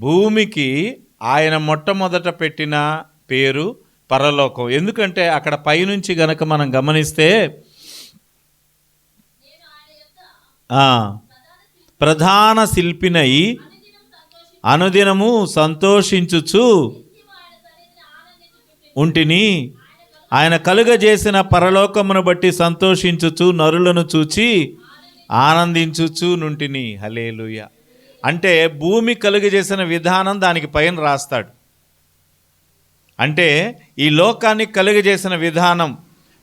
భూమికి ఆయన మొట్టమొదట పెట్టిన పేరు పరలోకం. ఎందుకంటే అక్కడ పైనుంచి గనక మనం గమనిస్తే ప్రధాన శిల్పినై అనుదినము సంతోషించుచు ఉంటిని, ఆయన కలుగజేసిన పరలోకమును బట్టి సంతోషించుచు నరులను చూచి ఆనందించుచు నుంటిని. హల్లెలూయా. అంటే భూమి కలుగజేసిన విధానం దానికి పైన రాస్తాడు. అంటే ఈ లోకాన్ని కలుగజేసిన విధానం,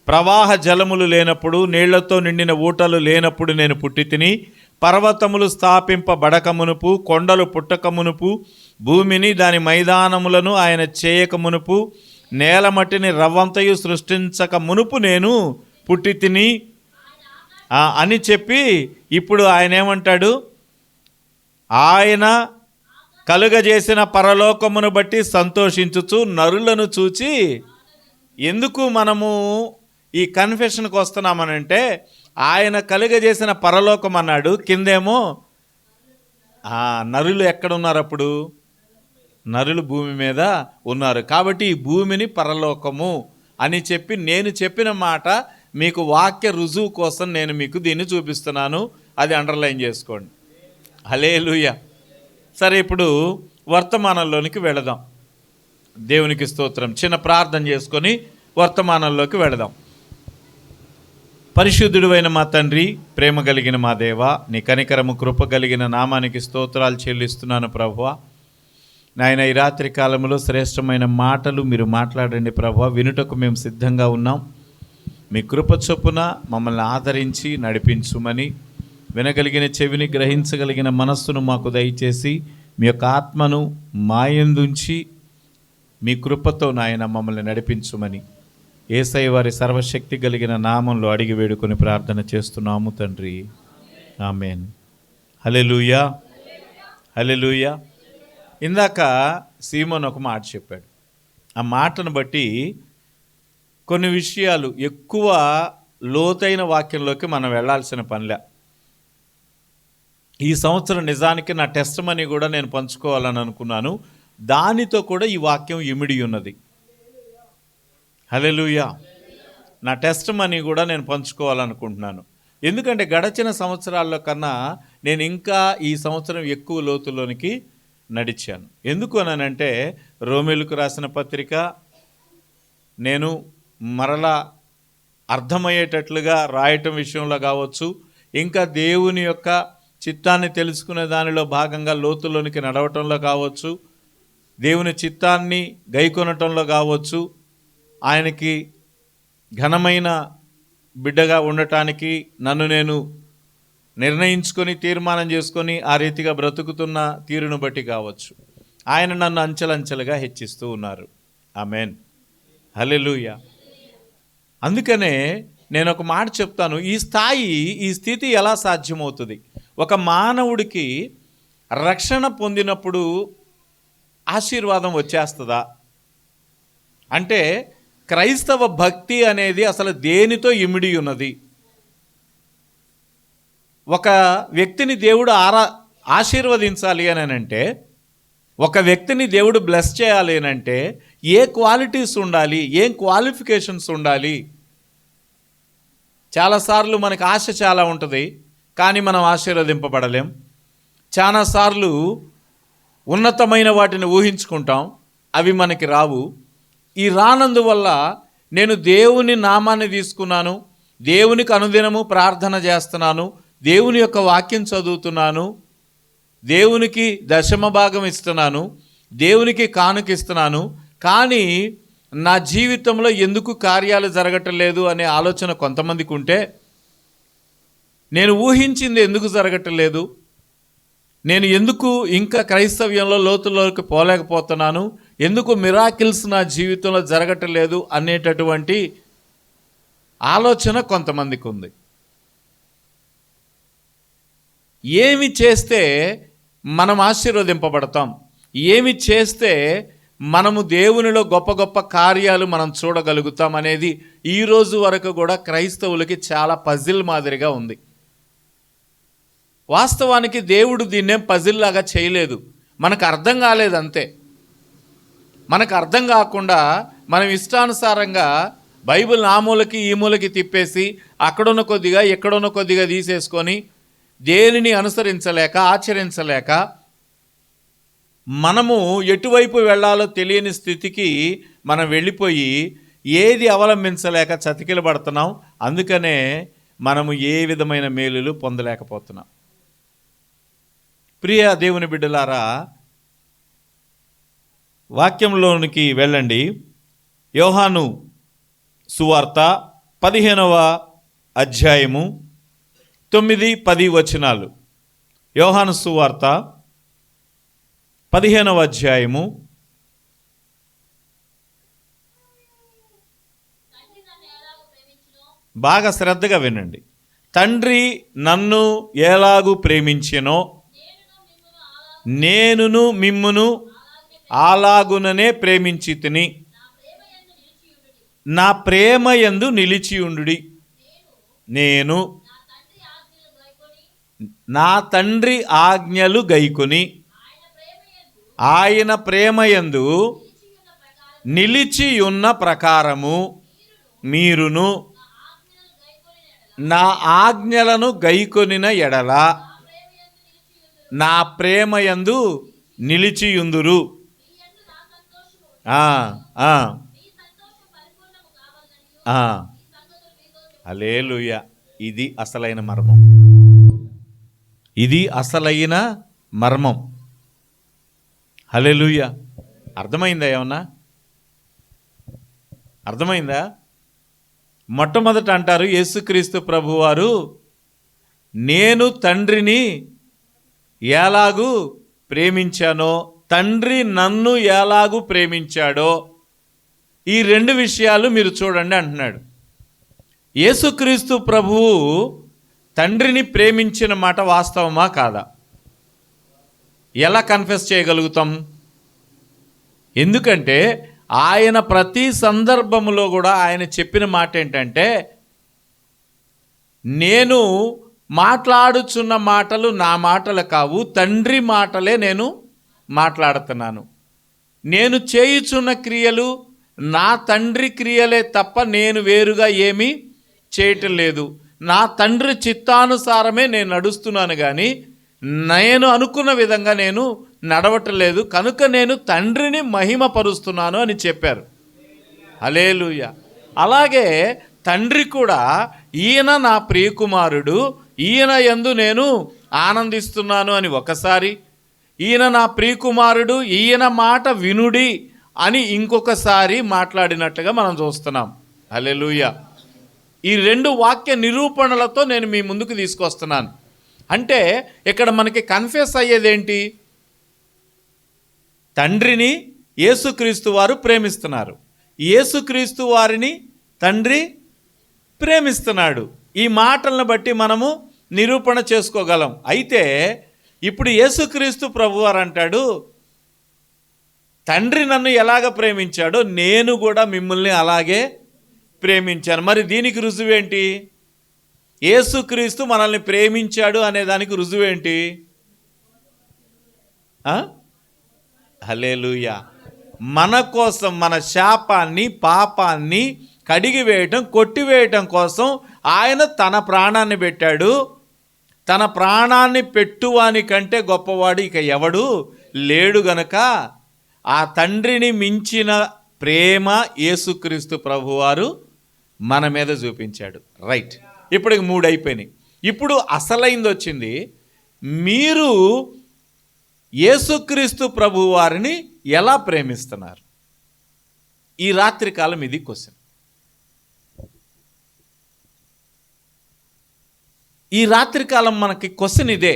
ప్రవాహ జలములు లేనప్పుడు, నీళ్లతో నిండిన ఊటలు లేనప్పుడు నేను పుట్టి తిని, పర్వతములు స్థాపింపబడకమునుపు, కొండలు పుట్టకమునుపు, భూమిని దాని మైదానములను ఆయన చేయకమునుపు, నేలమట్టిని రవ్వంతయు సృష్టించక మునుపు నేను పుట్టి తిని అని చెప్పి, ఇప్పుడు ఆయన ఏమంటాడు? ఆయన కలుగజేసిన పరలోకమును బట్టి సంతోషించుచు నరులను చూచి. ఎందుకు మనము ఈ కన్ఫెషన్కి వస్తున్నామనంటే, ఆయన కలుగజేసిన పరలోకం అన్నాడు, కిందేమో నరులు ఎక్కడున్నారు? అప్పుడు నరులు భూమి మీద ఉన్నారు. కాబట్టి ఈ భూమిని పరలోకము అని చెప్పి, నేను చెప్పిన మాట మీకు వాక్య రుజువు కోసం నేను మీకు దీన్ని చూపిస్తున్నాను. అది అండర్లైన్ చేసుకోండి. హల్లెలూయా. సరే, ఇప్పుడు వర్తమానంలోనికి వెళదాం. దేవునికి స్తోత్రం. చిన్న ప్రార్థన చేసుకొని వర్తమానంలోకి వెళదాం. పరిశుద్ధుడైన మా తండ్రి, ప్రేమ కలిగిన మా దేవ, నీ కనికరము కృప కలిగిన నామానికి స్తోత్రాలు చెల్లిస్తున్నాను ప్రభువా. నాయన, ఈ రాత్రి కాలంలో శ్రేష్టమైన మాటలు మీరు మాట్లాడండి ప్రభువా. వినుటకు మేము సిద్ధంగా ఉన్నాం. మీ కృప చొప్పున మమ్మల్ని ఆదరించి నడిపించుమని, వినగలిగిన చెవిని, గ్రహించగలిగిన మనస్సును మాకు దయచేసి, మీ యొక్క ఆత్మను మాయందుంచి మీ కృపతో నాయన మమ్మల్ని నడిపించుమని యేసయ్య వారి సర్వశక్తి కలిగిన నామంలో అడిగి వేడుకొని ప్రార్థన చేస్తున్నాము తండ్రి. ఆమేన్. హల్లెలూయా, హల్లెలూయా. ఇందాక సీమోన్ ఒక మాట చెప్పాడు. ఆ మాటను బట్టి కొన్ని విషయాలు ఎక్కువ లోతైన వాక్యంలోకి మనం వెళ్ళాల్సిన పనిలే. ఈ సంవత్సరం నిజానికి నా టెస్ట్ మనీ కూడా నేను పంచుకోవాలని అనుకున్నాను. దానితో కూడా ఈ వాక్యం ఇమిడి ఉన్నది. హల్లెలూయా. నా టెస్ట్ మనీ కూడా నేను పంచుకోవాలనుకుంటున్నాను. ఎందుకంటే గడచిన సంవత్సరాల్లో కన్నా నేను ఇంకా ఈ సంవత్సరం ఎక్కువ లోతులోనికి నడిచాను. ఎందుకు అనంటే, రోమేలుకు రాసిన పత్రిక నేను మరలా అర్థమయ్యేటట్లుగా రాయటం విషయంలో కావచ్చు, ఇంకా దేవుని యొక్క చిత్తాన్ని తెలుసుకునే దానిలో భాగంగా లోతులోనికి నడవటంలో కావచ్చు, దేవుని చిత్తాన్ని గైకొనటంలో కావచ్చు, ఆయనకి ఘనమైన బిడ్డగా ఉండటానికి నన్ను నేను నిర్ణయించుకొని తీర్మానం చేసుకొని ఆ రీతిగా బ్రతుకుతున్న తీరును బట్టి కావచ్చు, ఆయన నన్ను అంచెలంచెలుగా హెచ్చిస్తూ ఉన్నారు. ఆమేన్. హల్లెలూయా. అందుకనే నేను ఒక మాట చెప్తాను. ఈ స్థితి ఎలా సాధ్యమవుతుంది? ఒక మానవుడికి రక్షణ పొందినప్పుడు ఆశీర్వాదం వచ్చేస్తుందా అంటే, క్రైస్తవ భక్తి అనేది అసలు దేనితో ఇమిడి ఉన్నది? ఒక వ్యక్తిని దేవుడు ఆశీర్వదించాలి అని అంటే, ఒక వ్యక్తిని దేవుడు బ్లెస్ చేయాలి అని అంటే ఏ క్వాలిటీస్ ఉండాలి, ఏం క్వాలిఫికేషన్స్ ఉండాలి? చాలాసార్లు మనకు ఆశ చాలా ఉంటుంది, కానీ మనం ఆశీర్వదింపబడలేం. చాలాసార్లు ఉన్నతమైన వాటిని ఊహించుకుంటాం, అవి మనకి రావు. ఈ రానందువల్ల నేను దేవుని నామాన్ని తీసుకున్నాను, దేవునికి అనుదినము ప్రార్థన చేస్తున్నాను, దేవుని యొక్క వాక్యం చదువుతున్నాను, దేవునికి దశమ భాగం ఇస్తున్నాను, దేవునికి కానుకిస్తున్నాను, కానీ నా జీవితంలో ఎందుకు కార్యాలు జరగటం లేదు అనే ఆలోచన కొంతమందికి ఉంటే, నేను ఊహించింది ఎందుకు జరగటం లేదు, నేను ఎందుకు ఇంకా క్రైస్తవ్యంలో లోతులోకి పోలేకపోతున్నాను, ఎందుకు మిరాకిల్స్ నా జీవితంలో జరగటం లేదు అనేటటువంటి ఆలోచన కొంతమందికి ఉంది. ఏమి చేస్తే మనం ఆశీర్వదింపబడతాం, ఏమి చేస్తే మనము దేవునిలో గొప్ప గొప్ప కార్యాలు మనం చూడగలుగుతాం అనేది ఈ రోజు వరకు కూడా క్రైస్తవులకి చాలా పజిల్ మాదిరిగా ఉంది. వాస్తవానికి దేవుడు దీన్నేం పజిల్ లాగా చేయలేదు. మనకు అర్థం కాలేదు అంతే. మనకు అర్థం కాకుండా మనం ఇష్టానుసారంగా బైబిల్ ఆ మూలకి ఈ మూలకి తిప్పేసి అక్కడున్న కొద్దిగా ఎక్కడున్న కొద్దిగా తీసేసుకొని దేనిని అనుసరించలేక ఆచరించలేక మనము ఎటువైపు వెళ్ళాలో తెలియని స్థితికి మనం వెళ్ళిపోయి ఏది అవలంబించలేక చతికిల పడుతున్నాం. అందుకనే మనము ఏ విధమైన మేలులు పొందలేకపోతున్నాం. ప్రియ దేవుని బిడ్డలారా, వాక్యంలోనికి వెళ్ళండి. యోహాను సువార్త 15వ అధ్యాయము 9-10 వచనాలు. యోహాను సువార్త 15వ అధ్యాయము 9 బాగా శ్రద్ధగా వినండి. తండ్రి నన్ను ఎలాగూ ప్రేమించెనో నేనును మిమ్మును అలాగుననే ప్రేమించితిని. నా ప్రేమ యందు నిలిచియుండుడి. నేను నా తండ్రి ఆజ్ఞలు గైకొని ఆయన ప్రేమ యందు నిలిచియున్న ప్రకారము మీరును నా ఆజ్ఞలను గైకొనిన ఎడల నా ప్రేమ యందు నిలిచియుందురు. హల్లెలూయా. ఇది అసలైన మర్మం. ఇది అసలైన మర్మం. హల్లెలూయా. అర్థమైందా? ఏమన్నా అర్థమైందా? మొట్టమొదట అంటారు యేసుక్రీస్తు ప్రభువారు, నేను తండ్రిని ఎలాగూ ప్రేమించానో తండ్రి నన్ను ఎలాగూ ప్రేమించాడో ఈ రెండు విషయాలు మీరు చూడండి అంటున్నాడు. యేసుక్రీస్తు ప్రభువు తండ్రిని ప్రేమించిన మాట వాస్తవమా కాదా? ఎలా కన్ఫెస్ చేయగలుగుతాం? ఎందుకంటే ఆయన ప్రతి సందర్భంలో కూడా ఆయన చెప్పిన మాట ఏంటంటే, నేను మాట్లాడుచున్న మాటలు నా మాటలు కావు, తండ్రి మాటలే నేను మాట్లాడుతున్నాను. నేను చేయుచున్న క్రియలు నా తండ్రి క్రియలే తప్ప నేను వేరుగా ఏమీ చేయటం లేదు. నా తండ్రి చిత్తానుసారమే నేను నడుస్తున్నాను, కానీ నేను అనుకున్న విధంగా నేను నడవటలేదు. కనుక నేను తండ్రిని మహిమపరుస్తున్నాను అని చెప్పారు. హల్లెలూయా. అలాగే తండ్రి కూడా, ఈయన నా ప్రియకుమారుడు, ఈయన యందు నేను ఆనందిస్తున్నాను అని ఒకసారి, ఈయన నా ప్రియకుమారుడు, ఈయన మాట వినుడి అని ఇంకొకసారి మాట్లాడినట్టుగా మనం చూస్తున్నాం. హల్లెలూయా. ఈ రెండు వాక్య నిరూపణలతో నేను మీ ముందుకు తీసుకొస్తున్నాను. అంటే ఇక్కడ మనకి కన్ఫెస్ అయ్యేదేంటి? తండ్రిని యేసుక్రీస్తు వారు ప్రేమిస్తున్నారు, యేసుక్రీస్తు వారిని తండ్రి ప్రేమిస్తున్నాడు. ఈ మాటలను బట్టి మనము నిరూపణ చేసుకోగలం. అయితే ఇప్పుడు యేసుక్రీస్తు ప్రభువారు అంటాడు, తండ్రి నన్ను ఎలాగ ప్రేమించాడో నేను కూడా మిమ్మల్ని అలాగే ప్రేమించాను. మరి దీనికి రుజువేంటి? యేసుక్రీస్తు మనల్ని ప్రేమించాడు అనే దానికి రుజువేంటి? హల్లెలూయా. మన కోసం, మన శాపాన్ని పాపాన్ని కడిగివేయటం, కొట్టివేయటం కోసం ఆయన తన ప్రాణాన్ని పెట్టాడు. తన ప్రాణాన్ని పెట్టువాని కంటే గొప్పవాడు ఇక ఎవడు లేడు. గనక ఆ తండ్రిని మించిన ప్రేమ యేసుక్రీస్తు ప్రభువారు మన మీద చూపించాడు. రైట్. ఇప్పటికి 3 అయిపోయినాయి. ఇప్పుడు అసలైంది వచ్చింది. మీరు యేసుక్రీస్తు ప్రభువారిని ఎలా ప్రేమిస్తున్నారు? ఈ రాత్రి కాలం ఇది క్వశ్చన్. ఈ రాత్రికాలం మనకి క్వశ్చన్ ఇదే.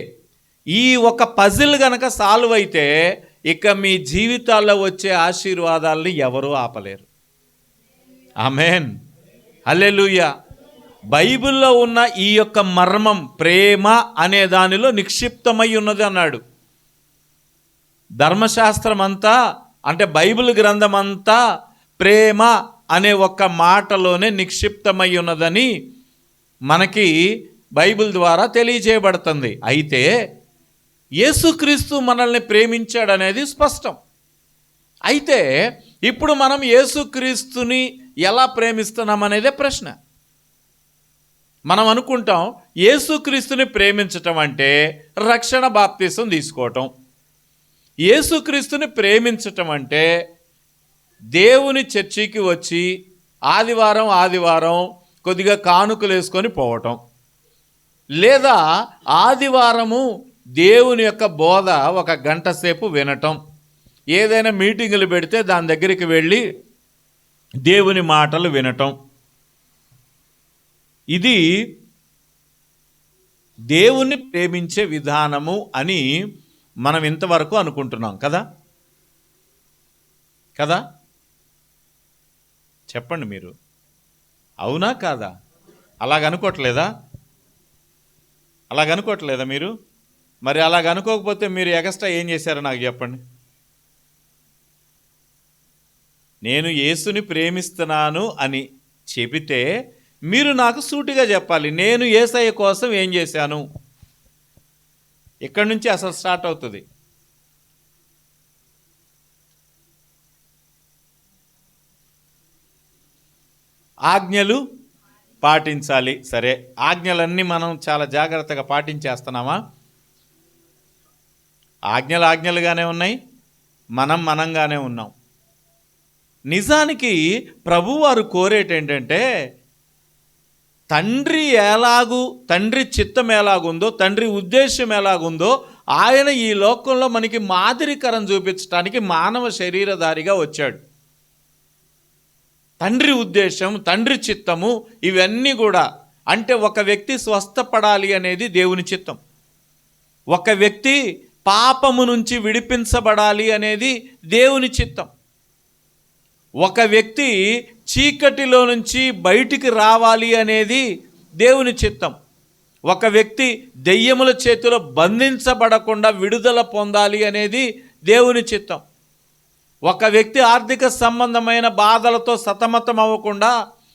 ఈ ఒక పజిల్ గనక సాల్వ్ అయితే ఇక మీ జీవితాల్లో వచ్చే ఆశీర్వాదాలని ఎవరూ ఆపలేరు. ఆమేన్. హల్లెలూయా. బైబిల్లో ఉన్న ఈ యొక్క మర్మం ప్రేమ అనే దానిలో నిక్షిప్తమై ఉన్నది అన్నాడు. ధర్మశాస్త్రం అంతా, అంటే బైబిల్ గ్రంథం అంతా ప్రేమ అనే ఒక్క మాటలోనే నిక్షిప్తమై ఉన్నదని మనకి బైబిల్ ద్వారా తెలియజేయబడుతుంది. అయితే యేసుక్రీస్తు మనల్ని ప్రేమించాడనేది స్పష్టం. అయితే ఇప్పుడు మనం యేసుక్రీస్తుని ఎలా ప్రేమిస్తున్నాం అనేదే ప్రశ్న. మనం అనుకుంటాం యేసుక్రీస్తుని ప్రేమించటం అంటే రక్షణ బాప్తీసం తీసుకోవటం. యేసుక్రీస్తుని ప్రేమించటం అంటే దేవుని చర్చికి వచ్చి ఆదివారం కొద్దిగా కానుకలు వేసుకొని పోవటం, లేదా ఆదివారము దేవుని యొక్క బోధ 1 గంట సేపు వినటం, ఏదైనా మీటింగులు పెడితే దాని దగ్గరికి వెళ్ళి దేవుని మాటలు వినటం. ఇది దేవుని ప్రేమించే విధానము అని మనం ఇంతవరకు అనుకుంటున్నాం కదా కదా చెప్పండి మీరు, అవునా కాదా? అలాగనుకోవట్లేదా మీరు? మరి అలాగనుకోకపోతే మీరు ఎక్స్ట్రా ఏం చేశారో నాకు చెప్పండి. నేను యేసుని ప్రేమిస్తున్నాను అని చెబితే మీరు నాకు సూటిగా చెప్పాలి, నేను యేసయ్య కోసం ఏం చేశాను. ఇక్కడి నుంచి అసలు స్టార్ట్ అవుతుంది. ఆజ్ఞలు పాటించాలి. సరే, ఆజ్ఞలన్నీ మనం చాలా జాగ్రత్తగా పాటించేస్తున్నామా? ఆజ్ఞలు ఆజ్ఞలుగానే ఉన్నాయి, మనంగానే ఉన్నాం. నిజానికి ప్రభువారు కోరేటేంటంటే తండ్రి చిత్తం ఎలాగుందో, తండ్రి ఉద్దేశం ఎలాగుందో ఆయన ఈ లోకంలో మనకి మాదిరికరం చూపించడానికి మానవ శరీరధారిగా వచ్చాడు. తండ్రి ఉద్దేశం, తండ్రి చిత్తము ఇవన్నీ కూడా, అంటే ఒక వ్యక్తి స్వస్థపడాలి అనేది దేవుని చిత్తం, ఒక వ్యక్తి పాపము నుంచి విడిపించబడాలి అనేది దేవుని చిత్తం, ఒక వ్యక్తి చీకటిలో నుంచి బయటికి రావాలి అనేది దేవుని చిత్తం, ఒక వ్యక్తి దెయ్యముల చేతిలో బంధించబడకుండా విడుదల పొందాలి అనేది దేవుని చిత్తం, ఒక వ్యక్తి ఆర్థిక సంబంధమైన బాధలతో సతమతం అవ్వకుండా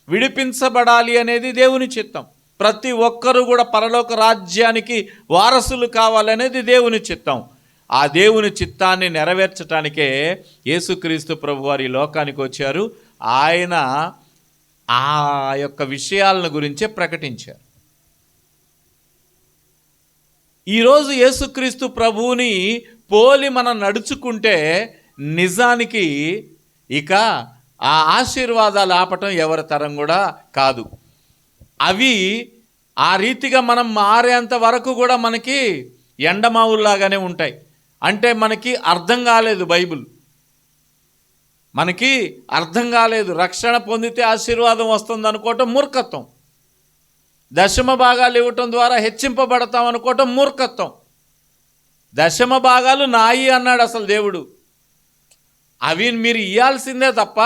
విడిపించబడాలి అనేది దేవుని చిత్తం, ప్రతి ఒక్కరూ కూడా పరలోక రాజ్యానికి వారసులు కావాలనేది దేవుని చిత్తం. ఆ దేవుని చిత్తాన్ని నెరవేర్చడానికే యేసుక్రీస్తు ప్రభువారు ఈ లోకానికి వచ్చారు. ఆయన ఆ యొక్క విషయాలను గురించే ప్రకటించారు. ఈరోజు యేసుక్రీస్తు ప్రభువుని పోలి మనం నడుచుకుంటే నిజానికి ఇక ఆ ఆశీర్వాదాలు ఆపటం ఎవరి తరం కూడా కాదు. అవి ఆ రీతిగా మనం మారేంత వరకు కూడా మనకి ఎండమావుల్లాగానే ఉంటాయి. అంటే మనకి అర్థం కాలేదు, బైబిల్ మనకి అర్థం కాలేదు. రక్షణ పొందితే ఆశీర్వాదం వస్తుంది అనుకోవటం మూర్ఖత్వం, దశమ భాగాలు ఇవ్వటం ద్వారా హెచ్చింపబడతాం అనుకోవటం మూర్ఖత్వం. దశమ భాగాలు నాయి అన్నాడు అసలు దేవుడు, అవి మీరు ఇవ్వాల్సిందే తప్ప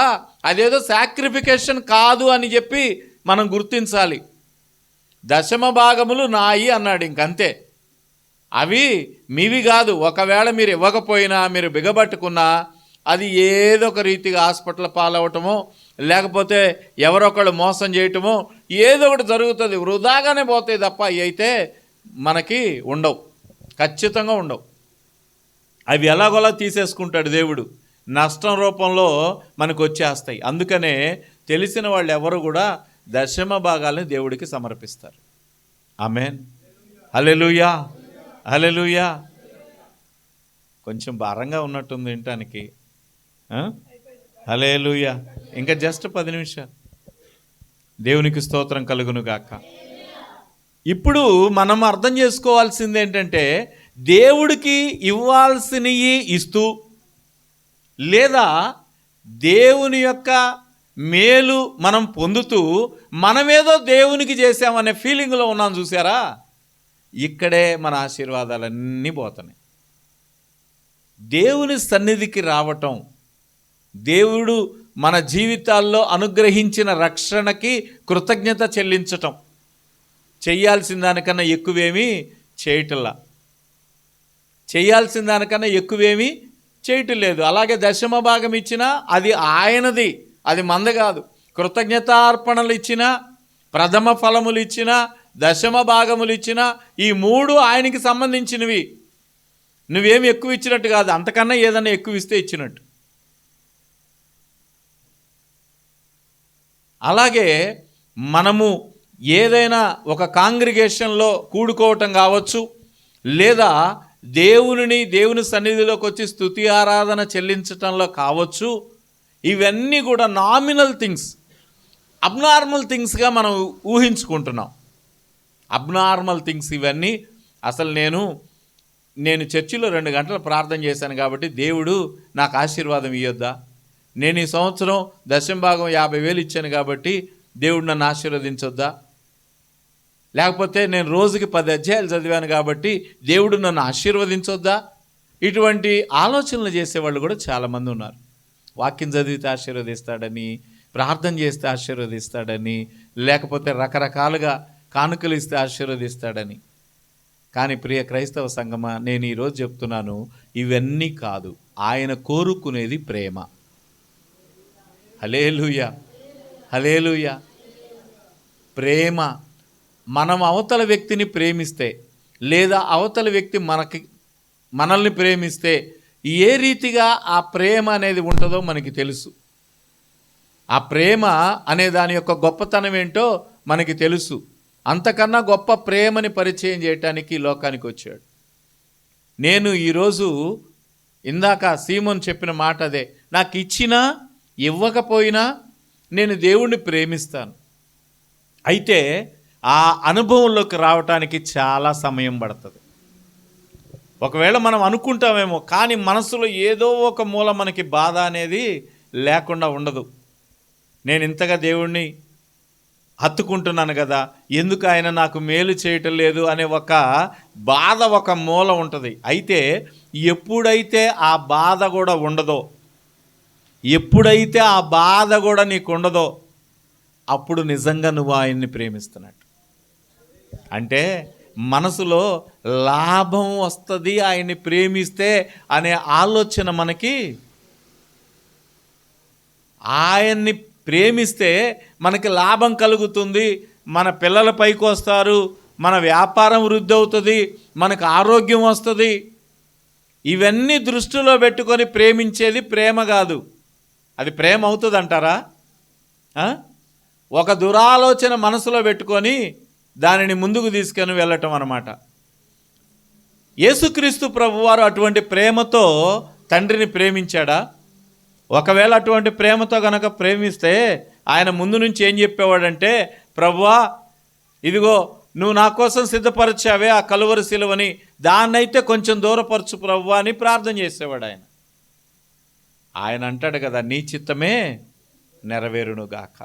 అదేదో సాక్రిఫికేషన్ కాదు అని చెప్పి మనం గుర్తించాలి. దశమ భాగములు నాయి అన్నాడు, ఇంకంతే, అవి మీవి కాదు. ఒకవేళ మీరు ఇవ్వకపోయినా, మీరు బిగబట్టుకున్నా, అది ఏదో ఒక రీతిగా హాస్పిటల్ పాలవటమో లేకపోతే ఎవరొకళ్ళు మోసం చేయటమో ఏదో ఒకటి జరుగుతుంది, వృధాగానే పోతాయి తప్ప అవి అయితే మనకి ఉండవు, ఖచ్చితంగా ఉండవు. అవి ఎలాగోలా తీసేసుకుంటాడు దేవుడు, నష్టం రూపంలో మనకు వచ్చేస్తాయి. అందుకనే తెలిసిన వాళ్ళు ఎవరు కూడా దశమ భాగాలను దేవుడికి సమర్పిస్తారు. ఆమేన్, హల్లెలూయా, హల్లెలూయా. కొంచెం భారంగా ఉన్నట్టుంది వినటానికి. హల్లెలూయా. ఇంకా జస్ట్ 10 నిమిషాలు. దేవునికి స్తోత్రం కలుగును గాక. ఇప్పుడు మనం అర్థం చేసుకోవాల్సింది ఏంటంటే, దేవుడికి ఇవ్వాల్సినవి ఇస్తూ, లేదా దేవుని యొక్క మేలు మనం పొందుతూ మనమేదో దేవునికి చేసామనే ఫీలింగ్లో ఉన్నాం. చూసారా, ఇక్కడే మన ఆశీర్వాదాలన్నీ పోతున్నాయి. దేవుని సన్నిధికి రావటం, దేవుడు మన జీవితాల్లో అనుగ్రహించిన రక్షణకి కృతజ్ఞత చెల్లించటం, చేయాల్సిన దానికన్నా ఎక్కువేమీ చేయటం లేదు. అలాగే దశమ భాగం ఇచ్చినా అది ఆయనది, అది మంద కాదు. కృతజ్ఞతార్పణలు ఇచ్చినా, ప్రథమ ఫలములు ఇచ్చినా, దశమ భాగములు ఇచ్చినా, ఈ 3 ఆయనకి సంబంధించినవి. నువ్వేమి ఎక్కువ ఇచ్చినట్టు కాదు, అంతకన్నా ఏదైనా ఎక్కువ ఇస్తే ఇచ్చినట్టు. అలాగే మనము ఏదైనా ఒక కాంగ్రిగేషన్లో కూడుకోవటం కావచ్చు, లేదా దేవుని సన్నిధిలోకి వచ్చి స్తుతి ఆరాధన చెల్లించటంలో కావచ్చు, ఇవన్నీ కూడా నామినల్ థింగ్స్, అబ్నార్మల్ థింగ్స్గా మనం ఊహించుకుంటున్నాం. అబ్నార్మల్ థింగ్స్ ఇవన్నీ. అసలు నేను చర్చిలో 2 గంటలు ప్రార్థన చేశాను కాబట్టి దేవుడు నాకు ఆశీర్వాదం ఇవ్వొద్దా? నేను ఈ సంవత్సరం దశంభాగం 50,000 ఇచ్చాను కాబట్టి దేవుడు నన్ను ఆశీర్వదించొద్దా? లేకపోతే నేను రోజుకి 10 అధ్యాయాలు చదివాను కాబట్టి దేవుడు నన్ను ఆశీర్వదించొద్దా? ఇటువంటి ఆలోచనలు చేసేవాళ్ళు కూడా చాలామంది ఉన్నారు. వాక్యం చదివితే ఆశీర్వదిస్తాడని, ప్రార్థన చేస్తే ఆశీర్వదిస్తాడని, లేకపోతే రకరకాలుగా కానుకలు ఇస్తే ఆశీర్వదిస్తాడని. కానీ ప్రియ క్రైస్తవ సంగమా, నేను ఈరోజు చెప్తున్నాను, ఇవన్నీ కాదు. ఆయన కోరుకునేది ప్రేమ. హల్లెలూయా, హల్లెలూయా. ప్రేమ. మనం అవతల వ్యక్తిని ప్రేమిస్తే, లేదా అవతల వ్యక్తి మనల్ని ప్రేమిస్తే ఏ రీతిగా ఆ ప్రేమ అనేది ఉంటుందో మనకి తెలుసు. ఆ ప్రేమ అనే దాని యొక్క గొప్పతనం ఏంటో మనకి తెలుసు. అంతకన్నా గొప్ప ప్రేమని పరిచయం చేయటానికి లోకానికి వచ్చాడు. నేను ఈరోజు ఇందాక సీమోన్ చెప్పిన మాట అదే, నాకు ఇచ్చినా ఇవ్వకపోయినా నేను దేవుణ్ణి ప్రేమిస్తాను. అయితే ఆ అనుభవంలోకి రావటానికి చాలా సమయం పడుతుంది. ఒకవేళ మనం అనుకుంటామేమో, కానీ మనసులో ఏదో ఒక మూల మనకి బాధ అనేది లేకుండా ఉండదు. నేను ఇంతగా దేవుణ్ణి హత్తుకుంటున్నాను కదా, ఎందుకు ఆయన నాకు మేలు చేయటం లేదు అనే ఒక బాధ ఒక మూల ఉంటుంది. అయితే ఎప్పుడైతే ఆ బాధ కూడా ఉండదో, ఎప్పుడైతే ఆ బాధ కూడా నీకు ఉండదో, అప్పుడు నిజంగా నువ్వు ఆయన్ని ప్రేమిస్తున్నట్టు. అంటే మనసులో లాభం వస్తుంది ఆయన్ని ప్రేమిస్తే అనే ఆలోచన మనకి, ఆయన్ని ప్రేమిస్తే మనకి లాభం కలుగుతుంది, మన పిల్లల పైకి వస్తారు, మన వ్యాపారం వృద్ధి అవుతుంది, మనకు ఆరోగ్యం వస్తుంది. ఇవన్నీ దృష్టిలో పెట్టుకొని ప్రేమించేది ప్రేమ కాదు. అది ప్రేమ అవుతుంది అంటారా? ఒక దురాలోచన మనసులో పెట్టుకొని దానిని ముందుకు తీసుకొని వెళ్ళటం అన్నమాట. యేసుక్రీస్తు ప్రభువారు అటువంటి ప్రేమతో తండ్రిని ప్రేమించాడా? ఒకవేళ అటువంటి ప్రేమతో గనక ప్రేమిస్తే ఆయన ముందు నుంచి ఏం చెప్పేవాడంటే, ప్రభువా ఇదిగో నువ్వు నా కోసం సిద్ధపరిచావే ఆ కలువరి సిలువని, దాన్నైతే కొంచెం దూరపరచు ప్రభువా అని ప్రార్థన చేసేవాడు ఆయన. ఆయన అంటాడు కదా, నీ చిత్తమే నెరవేరునుగాక.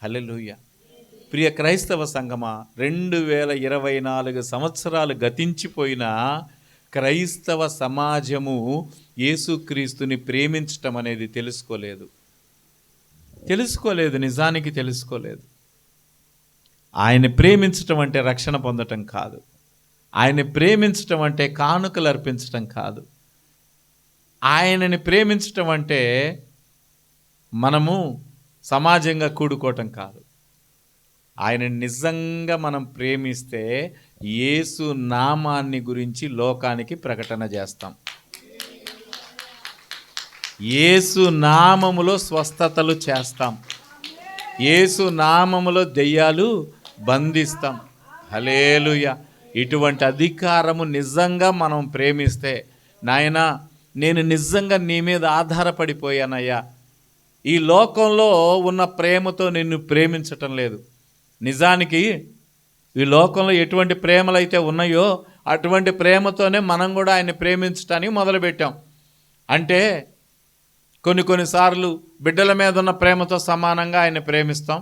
హల్లెలూయా. ప్రియ క్రైస్తవ సంగమా, 2024 సంవత్సరాలు గతించిపోయినా క్రైస్తవ సమాజము యేసుక్రీస్తుని ప్రేమించటం అనేది తెలుసుకోలేదు. నిజానికి తెలుసుకోలేదు. ఆయన్ని ప్రేమించటం అంటే రక్షణ పొందటం కాదు. ఆయన్ని ప్రేమించటం అంటే కానుకలు అర్పించటం కాదు. ఆయనని ప్రేమించటం అంటే మనము సమాజంగా కూడుకోవటం కాదు. ఆయన నిజంగా మనం ప్రేమిస్తే యేసు నామాన్ని గురించి లోకానికి ప్రకటన చేస్తాం. యేసు నామములో స్వస్థతలు చేస్తాం. యేసు నామములో దెయ్యాలు బంధిస్తాం. హల్లెలూయా. ఇటువంటి అధికారము నిజంగా మనం ప్రేమిస్తే, నాయనా నేను నిజంగా నీ మీద ఆధారపడిపోయానయ్యా, ఈ లోకంలో ఉన్న ప్రేమతో నిన్ను ప్రేమించటం లేదు. నిజానికి ఈ లోకంలో ఎటువంటి ప్రేమలు అయితే ఉన్నాయో అటువంటి ప్రేమతోనే మనం కూడా ఆయన్ని ప్రేమించటానికి మొదలుపెట్టాం. అంటే కొన్నిసార్లు బిడ్డల మీద ఉన్న ప్రేమతో సమానంగా ఆయన్ని ప్రేమిస్తాం,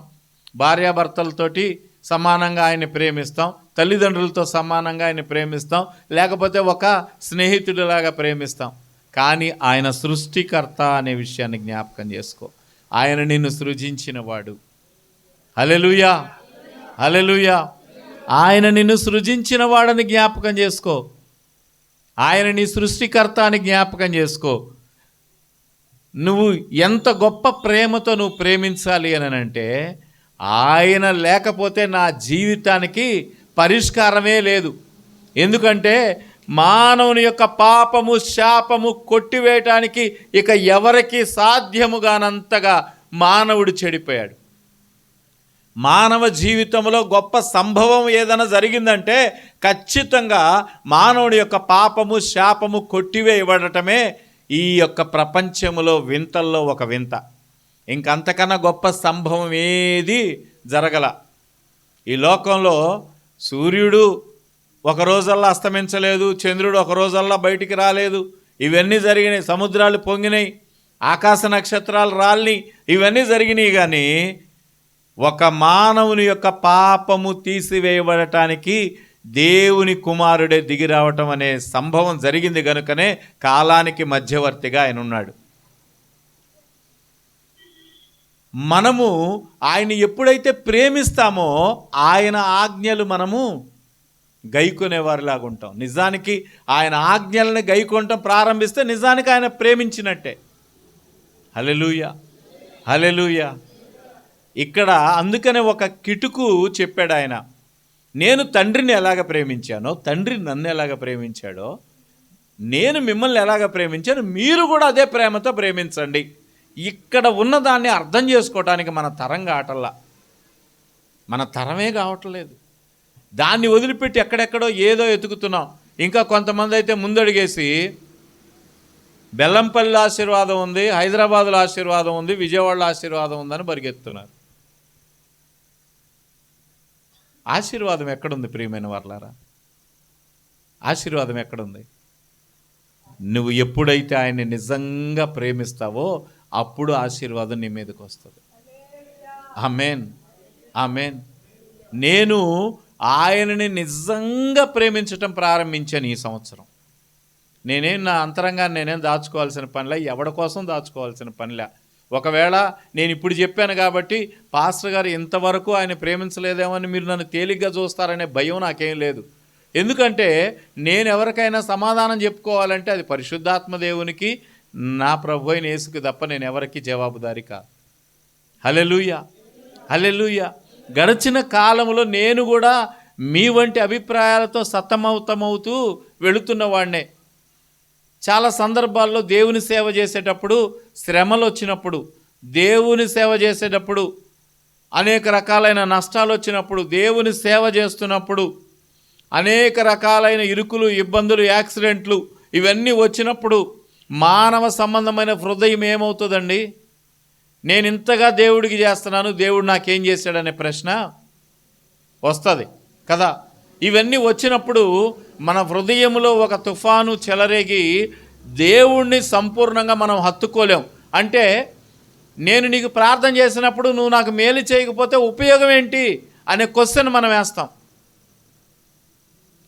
భార్యాభర్తలతోటి సమానంగా ఆయన్ని ప్రేమిస్తాం, తల్లిదండ్రులతో సమానంగా ఆయన్ని ప్రేమిస్తాం, లేకపోతే ఒక స్నేహితుడిలాగా ప్రేమిస్తాం. కానీ ఆయన సృష్టికర్త అనే విషయాన్ని జ్ఞాపకం చేసుకో. ఆయన నిన్ను సృజించినవాడు. హల్లెలూయా, హల్లెలూయా. ఆయన నిన్ను సృజించిన వాడని జ్ఞాపకం చేసుకో. ఆయన నీ సృష్టికర్త అని జ్ఞాపకం చేసుకో. నువ్వు ఎంత గొప్ప ప్రేమతో నువ్వు ప్రేమించాలి అని అంటే, ఆయన లేకపోతే నా జీవితానికి పరిష్కారమే లేదు. ఎందుకంటే మానవుని యొక్క పాపము శాపము కొట్టివేయటానికి ఇక ఎవరికి సాధ్యముగానంతగా మానవుడు చెడిపోయాడు. మానవ జీవితంలో గొప్ప సంభవం ఏదైనా జరిగిందంటే ఖచ్చితంగా మానవుడి యొక్క పాపము శాపము కొట్టివేయబడటమే ఈ యొక్క ప్రపంచములో వింతల్లో ఒక వింత. ఇంకంతకన్నా గొప్ప సంభవం ఏది జరగల. ఈ లోకంలో సూర్యుడు ఒక రోజల్లా అస్తమించలేదు, చంద్రుడు ఒక రోజల్లా బయటికి రాలేదు, ఇవన్నీ జరిగినాయి. సముద్రాలు పొంగినాయి, ఆకాశ నక్షత్రాలు రాలినాయి, ఇవన్నీ జరిగినాయి. కానీ ఒక మానవుని యొక్క పాపము తీసివేయబడటానికి దేవుని కుమారుడే దిగి రావటం అనే సంభవం జరిగింది కనుకనే కాలానికి మధ్యవర్తిగా ఆయన ఉన్నాడు. మనము ఆయన ఎప్పుడైతే ప్రేమిస్తామో ఆయన ఆజ్ఞలు మనము గైకొనేవారిలాగా ఉంటాం. నిజానికి ఆయన ఆజ్ఞలను గైకొనటం ప్రారంభిస్తే నిజానికి ఆయన ప్రేమించినట్టే. హల్లెలూయా, హల్లెలూయా. ఇక్కడ అందుకనే ఒక కిటుకు చెప్పాడు ఆయన. నేను తండ్రిని ఎలాగ ప్రేమించానో, తండ్రి నన్ను ఎలాగ ప్రేమించాడో, నేను మిమ్మల్ని ఎలాగ ప్రేమించాను, మీరు కూడా అదే ప్రేమతో ప్రేమించండి. ఇక్కడ ఉన్నదాన్ని అర్థం చేసుకోవటానికి మన తరం కావటల్లా, మన తరమే కావట్లేదు. దాన్ని వదిలిపెట్టి ఎక్కడెక్కడో ఏదో ఎతుకుతున్నాం. ఇంకా కొంతమంది అయితే ముందడిగేసి బెల్లంపల్లి ఆశీర్వాదం ఉంది, హైదరాబాదులో ఆశీర్వాదం ఉంది, విజయవాడలో ఆశీర్వాదం ఉందని పరిగెత్తున్నారు. ఆశీర్వాదం ఎక్కడుంది ప్రియమైన వారలారా? ఆశీర్వాదం ఎక్కడుంది? నువ్వు ఎప్పుడైతే ఆయన్ని నిజంగా ప్రేమిస్తావో అప్పుడు ఆశీర్వాదం నీ మీదకి వస్తుంది. ఆమేన్, ఆమేన్. నేను ఆయనని నిజంగా ప్రేమించటం ప్రారంభించాను ఈ సంవత్సరం. నేనేం నా అంతరంగాన్ని నేనేం దాచుకోవాల్సిన పనిలే, ఎవడి కోసం దాచుకోవాల్సిన పనిలే. ఒకవేళ నేను ఇప్పుడు చెప్పాను కాబట్టి పాస్టర్ గారు ఇంతవరకు ఆయన ప్రేమించలేదేమో అని మీరు నన్ను తేలిగ్గా చూస్తారనే భయం నాకేం లేదు. ఎందుకంటే నేను ఎవరికైనా సమాధానం చెప్పుకోవాలంటే అది పరిశుద్ధాత్మ దేవునికి, నా ప్రభు అయిన యేసుకి తప్ప నేను ఎవరికి జవాబుదారి కాదు. హల్లెలూయా, హల్లెలూయా. గడిచిన కాలంలో నేను కూడా మీ వంటి అభిప్రాయాలతో సతమతమవుతూ వెళుతున్నవాడినే. చాలా సందర్భాల్లో దేవుని సేవ చేసేటప్పుడు, శ్రమలు వచ్చినప్పుడు, దేవుని సేవ చేసేటప్పుడు, అనేక రకాలైన నష్టాలు వచ్చినప్పుడు, దేవుని సేవ చేస్తున్నప్పుడు, అనేక రకాలైన ఇరుకులు, ఇబ్బందులు, యాక్సిడెంట్లు ఇవన్నీ వచ్చినప్పుడు మానవ సంబంధమైన హృదయం ఏమవుతుందండి? నేను ఇంతగా దేవుడికి చేస్తున్నాను, దేవుడు నాకేం చేశాడనే ప్రశ్న వస్తుంది కదా. ఇవన్నీ వచ్చినప్పుడు మన హృదయంలో ఒక తుఫాను చెలరేగి దేవుణ్ణి సంపూర్ణంగా మనం హత్తుకోలేం. అంటే నేను నీకు ప్రార్థన చేసినప్పుడు నువ్వు నాకు మేలు చేయకపోతే ఉపయోగం ఏంటి అనే క్వశ్చన్ మనం వేస్తాం.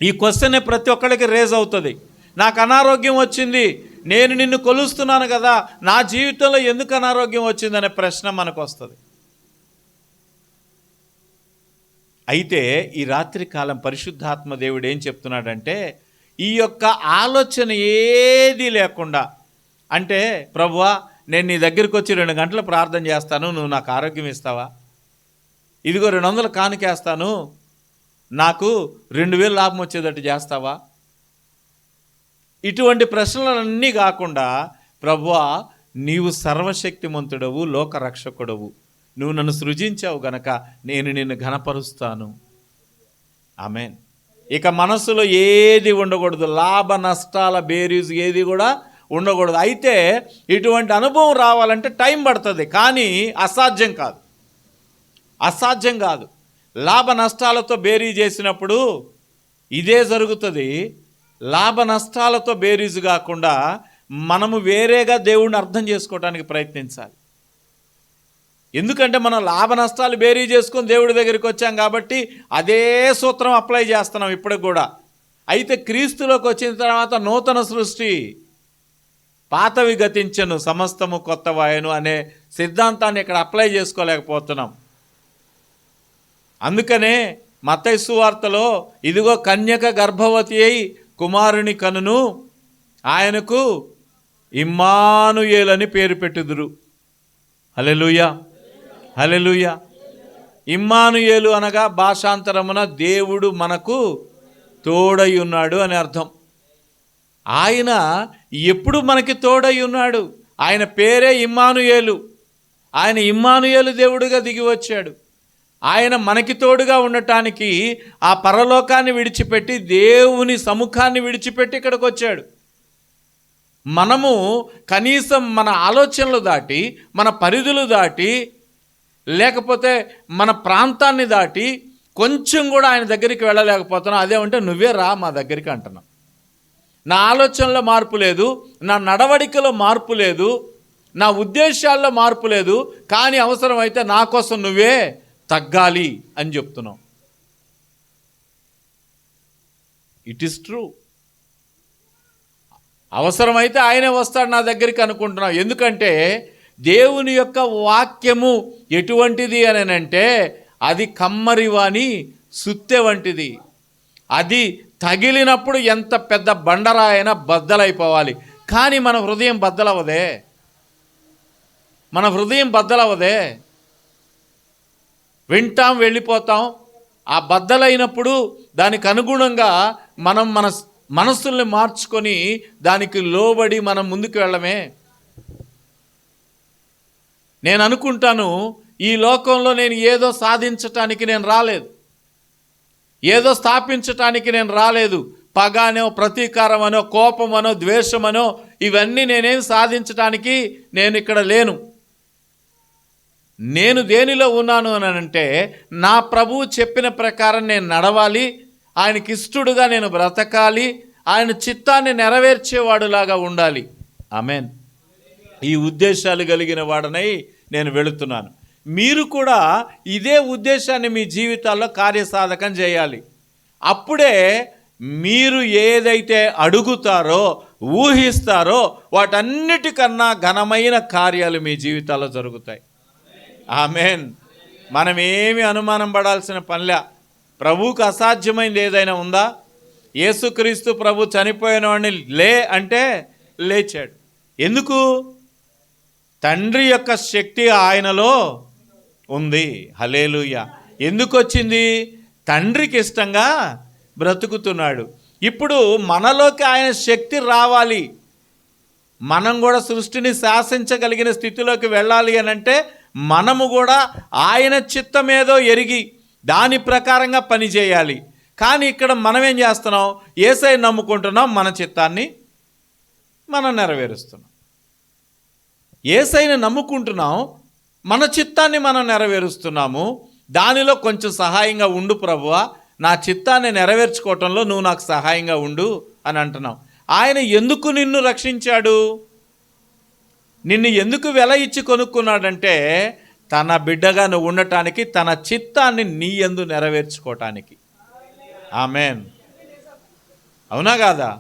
ఈ క్వశ్చనే ప్రతి ఒక్కరికి రేజ్ అవుతుంది. నాకు అనారోగ్యం వచ్చింది, నేను నిన్ను కొలుస్తున్నాను కదా, నా జీవితంలో ఎందుకు అనారోగ్యం వచ్చిందనే ప్రశ్న మనకు వస్తుంది. అయితే ఈ రాత్రి కాలం పరిశుద్ధాత్మ దేవుడు ఏం చెప్తున్నాడంటే, ఈ యొక్క ఆలోచన ఏది లేకుండా, అంటే ప్రభువా నేను నీ దగ్గరికి వచ్చి 2 గంటలు ప్రార్థన చేస్తాను, నువ్వు నాకు ఆరోగ్యం ఇస్తావా? ఇదిగో 200 కానుకేస్తాను, నాకు 2000 లాభం వచ్చేటట్టు చేస్తావా? ఇటువంటి ప్రశ్నలన్నీ కాకుండా, ప్రభువా నీవు సర్వశక్తిమంతుడవు, లోకరక్షకుడవు, నువ్వు నన్ను సృజించావు గనక నేను నిన్ను ఘనపరుస్తాను. ఆమేన్. ఇక మనసులో ఏది ఉండకూడదు, లాభ నష్టాల బేరీజు ఏది కూడా ఉండకూడదు. అయితే ఇటువంటి అనుభవం రావాలంటే టైం పడుతుంది, కానీ అసాధ్యం కాదు, అసాధ్యం కాదు. లాభ నష్టాలతో బేరీ చేసినప్పుడు ఇదే జరుగుతుంది. లాభ నష్టాలతో బేరీజు కాకుండా మనము వేరేగా దేవుణ్ణి అర్థం చేసుకోవడానికి ప్రయత్నించాలి. ఎందుకంటే మనం లాభ నష్టాలు బేరీ చేసుకొని దేవుడి దగ్గరికి వచ్చాం కాబట్టి అదే సూత్రం అప్లై చేస్తున్నాం ఇప్పటికి కూడా. అయితే క్రీస్తులోకి వచ్చిన తర్వాత నూతన సృష్టి, పాతవి గతించను సమస్తము కొత్తవాయను అనే సిద్ధాంతాన్ని ఇక్కడ అప్లై చేసుకోలేకపోతున్నాం. అందుకనే మత్తయి సువార్తలో ఇదిగో కన్యక గర్భవతి అయి కుమారుని కనును, ఆయనకు ఇమ్మానుయేలు అని పేరు పెట్టుదురు. హల్లెలూయా, హల్లెలూయా. ఇమ్మానుయేలు అనగా భాషాంతరమున దేవుడు మనకు తోడై ఉన్నాడు అని అర్థం. ఆయన ఎప్పుడు మనకి తోడై ఉన్నాడు. ఆయన పేరే ఇమ్మానుయేలు. ఆయన ఇమ్మానుయేలు దేవుడుగా దిగి వచ్చాడు. ఆయన మనకి తోడుగా ఉండటానికి ఆ పరలోకాన్ని విడిచిపెట్టి దేవుని సముఖాన్ని విడిచిపెట్టి ఇక్కడికి వచ్చాడు. మనము కనీసం మన ఆలోచనలు దాటి, మన పరిధులు దాటి, లేకపోతే మన ప్రాంతాన్ని దాటి కొంచెం కూడా ఆయన దగ్గరికి వెళ్ళలేకపోతున్నాం. అదేమంటే నువ్వే రా మా దగ్గరికి అంటున్నాం. నా ఆలోచనలో మార్పు లేదు, నా నడవడికలో మార్పు లేదు, నా ఉద్దేశాల్లో మార్పు లేదు, కానీ అవసరమైతే నా కోసం నువ్వే తగ్గాలి అని చెప్తున్నాం. It is true. అవసరమైతే ఆయనే వస్తాడు నా దగ్గరికి అనుకుంటున్నాం. ఎందుకంటే దేవుని యొక్క వాక్యము ఎటువంటిది అని అంటే అది కమ్మరివాని సుత్తె వంటిది. అది తగిలినప్పుడు ఎంత పెద్ద బండరాయైనా బద్దలైపోవాలి. కానీ మన హృదయం బద్దలవదే, మన హృదయం బద్దలవదే. వింటాం, వెళ్ళిపోతాం. ఆ బద్దలైనప్పుడు దానికి అనుగుణంగా మనం మన మనస్సుల్ని మార్చుకొని దానికి లోబడి మనం ముందుకు వెళ్ళమే. నేను అనుకుంటాను, ఈ లోకంలో నేను ఏదో సాధించటానికి నేను రాలేదు, ఏదో స్థాపించటానికి నేను రాలేదు. పగానో, ప్రతీకారమనో, కోపమనో, ద్వేషమనో ఇవన్నీ నేనేం సాధించటానికి నేను ఇక్కడ లేను. నేను దేనిలో ఉన్నాను అని అంటే నా ప్రభువు చెప్పిన ప్రకారం నేను నడవాలి, ఆయనకి ఇష్టడుగా నేను బ్రతకాలి, ఆయన చిత్తాన్ని నెరవేర్చేవాడులాగా ఉండాలి. ఆమెన్. ఈ ఉద్దేశాలు కలిగిన వాడనై నేను వెళుతున్నాను. మీరు కూడా ఇదే ఉద్దేశాన్ని మీ జీవితాల్లో కార్యసాధకం చేయాలి. అప్పుడే మీరు ఏదైతే అడుగుతారో, ఊహిస్తారో వాటన్నిటికన్నా ఘనమైన కార్యాలు మీ జీవితాల్లో జరుగుతాయి. ఆమెన్. మనం ఏమి అనుమానం పడాల్సిన పనిలే. ప్రభువుకు అసాధ్యమైనది ఏదైనా ఉందా? యేసుక్రీస్తు ప్రభు చనిపోయిన వాడిని లే అంటే లేచాడు. ఎందుకు? తండ్రి యొక్క శక్తి ఆయనలో ఉంది. హల్లెలూయా. ఎందుకు వచ్చింది? తండ్రికి ఇష్టంగా బ్రతుకుతున్నాడు. ఇప్పుడు మనలోకి ఆయన శక్తి రావాలి, మనం కూడా సృష్టిని శాసించగలిగిన స్థితిలోకి వెళ్ళాలి అని అంటే మనము కూడా ఆయన చిత్తమేదో ఎరిగి దాని ప్రకారంగా పనిచేయాలి. కానీ ఇక్కడ మనం ఏం చేస్తున్నాం? యేసయ్యను నమ్ముకుంటున్నాం, మన చిత్తాన్ని మనం నెరవేరుస్తున్నాం. యేసయ్యను నమ్ముకుంటున్నాం, మన చిత్తాన్ని మనం నెరవేరుస్తున్నాము. దానిలో కొంచెం సహాయంగా ఉండు ప్రభువా, నా చిత్తాన్ని నెరవేర్చుకోవటంలో నువ్వు నాకు సహాయంగా ఉండు అని అంటున్నాం. ఆయన ఎందుకు నిన్ను రక్షించాడు? నిన్ను ఎందుకు వెల ఇచ్చి కొనుక్కున్నాడంటే తన బిడ్డగా నువ్వు ఉండటానికి, తన చిత్తాన్ని నీ యందు నెరవేర్చుకోవటానికి. ఆమెన్. అవునా కాదా?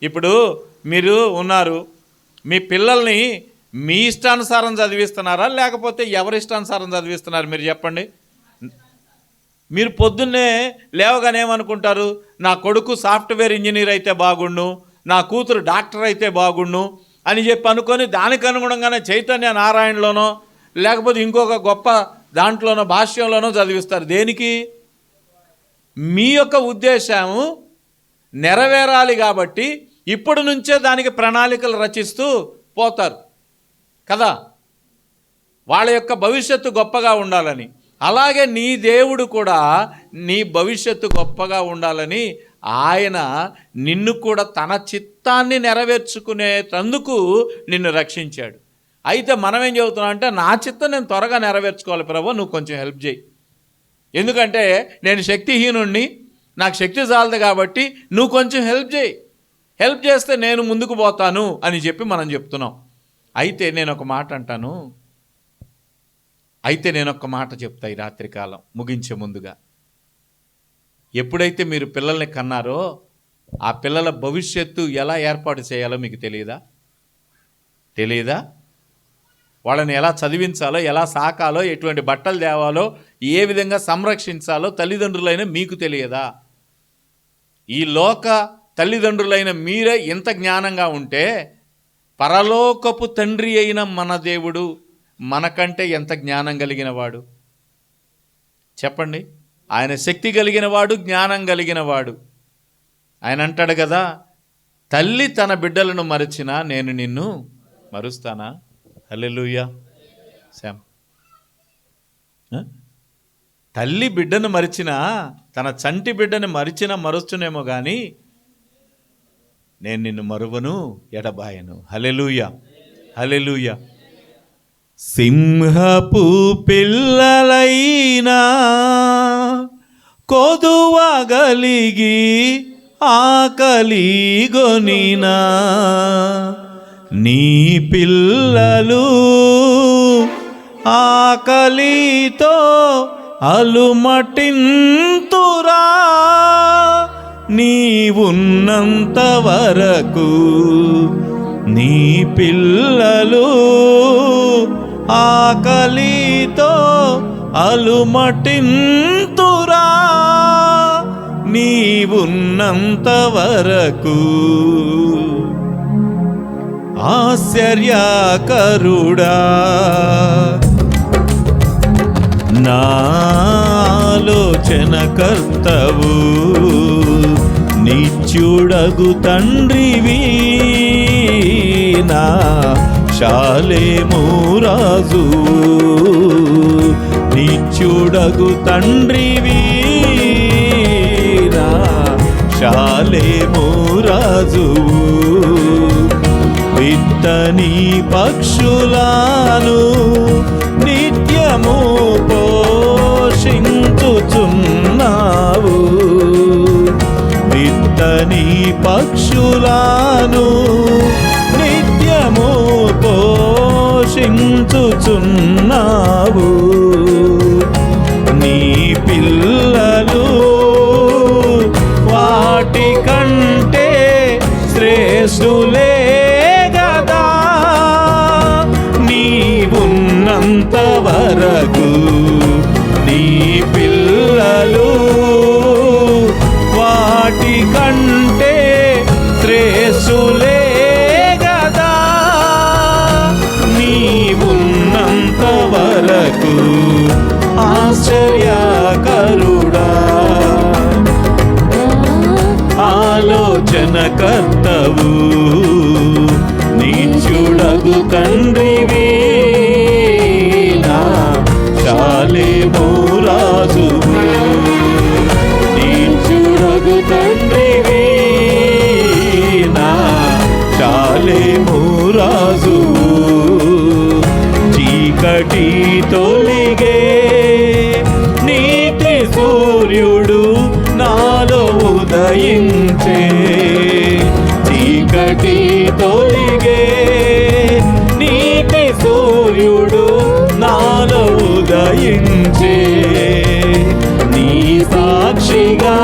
ఇప్పుడు మీరు ఉన్నారు, మీ పిల్లల్ని మీ ఇష్టానుసారం చదివిస్తున్నారా లేకపోతే ఎవరి ఇష్టానుసారం చదివిస్తున్నారు? మీరు చెప్పండి. మీరు పొద్దున్నే లేవగానే ఏమనుకుంటారు? నా కొడుకు సాఫ్ట్వేర్ ఇంజనీర్ అయితే బాగుండు, నా కూతురు డాక్టర్ అయితే బాగుండు అని చెప్పి అనుకొని దానికి అనుగుణంగానే చైతన్య నారాయణలోనో లేకపోతే ఇంకొక గొప్ప దాంట్లోనో భాష్యంలోనో చదివిస్తారు. దేనికి? మీ యొక్క ఉద్దేశము నెరవేరాలి కాబట్టి ఇప్పటి నుంచే దానికి ప్రణాళికలు రచిస్తూ పోతారు కదా, వాళ్ళ యొక్క భవిష్యత్తు గొప్పగా ఉండాలని. అలాగే నీ దేవుడు కూడా నీ భవిష్యత్తు గొప్పగా ఉండాలని ఆయన నిన్ను కూడా తన చిత్తాన్ని నెరవేర్చుకునేటందుకు నిన్ను రక్షించాడు. అయితే మనం ఏం చెబుతున్నాం అంటే, నా చిత్తం నేను త్వరగా నెరవేర్చుకోవాలి ప్రభు, నువ్వు కొంచెం హెల్ప్ చేయి. ఎందుకంటే నేను శక్తిహీనుణ్ణి, నాకు శక్తి చాలదు కాబట్టి నువ్వు కొంచెం హెల్ప్ చేయి. హెల్ప్ చేస్తే నేను ముందుకు పోతాను అని చెప్పి మనం చెప్తున్నాం. అయితే నేను ఒక మాట చెప్తా ఈ రాత్రికాలం ముగించే ముందుగా. ఎప్పుడైతే మీరు పిల్లల్ని కన్నారో ఆ పిల్లల భవిష్యత్తు ఎలా ఏర్పాటు చేయాలో మీకు తెలియదా? వాళ్ళని ఎలా చదివించాలో, ఎలా సాకాలో, ఎటువంటి బట్టలు తేవాలో, ఏ విధంగా సంరక్షించాలో తల్లిదండ్రులైన మీకు తెలియదా? ఈ లోక తల్లిదండ్రులైన మీరే ఇంత జ్ఞానంగా ఉంటే పరలోకపు తండ్రి అయిన మన దేవుడు మనకంటే ఎంత జ్ఞానం కలిగిన వాడు చెప్పండి. ఆయన శక్తి కలిగిన వాడు, జ్ఞానం కలిగిన వాడు. ఆయన అంటాడు కదా, తల్లి తన బిడ్డలను మరచినా నేను నిన్ను మరుస్తానా? హల్లెలూయా. శామ్, తల్లి బిడ్డను మరిచినా, తన చంటి బిడ్డను మరిచినా మరుస్తునేమో కానీ నేను నిన్ను మరువను, ఎడబాయను. హల్లెలూయా, హల్లెలూయా. సింహపు పిల్లలైనా కొదువగలిగి ఆకలిగొనినా నీ పిల్లలు ఆకలితో అలుమటింతురా, నీవున్నంత వరకు నీ పిల్లలు ఆకలితో అలుమటింతురా, నీవున్నంత వరకు. ఆశ్చర్యకరుడా నా ఆలోచనకర్తవు, నిత్యుడగు తండ్రివి, నా షాలేము రాజు. నిత్యుడగు తండ్రివి, నా షాలేము రాజు. విత్తని పక్షులను నిత్యము పోషించుచున్నావు, విత్తని పక్షులను నిత్యము పోషించుచున్నావు. నీ పిల్లలు వాటి కంటే శ్రేష్ఠులే గదా, నీవున్నంత వరకు నీ పిల్లలు వాటి కంటే శ్రేష్ఠులే గదా, నీవున్నంత వరకు. ఆశ్చర్యకరుడా ఆలోచనకర్తవు, నిత్యుడగు తండ్రివి, నా షాలేము రాజువు. నిత్యుడగు తండ్రివి, నా షాలేము రాజువు. చీకటి తొలిగే నీతి సూర్యుడు నాలో ఉదయించే, చీకటి తొలిగే నీతి సూర్యుడు నాలో ఉదయించే. నీ సాక్షిగా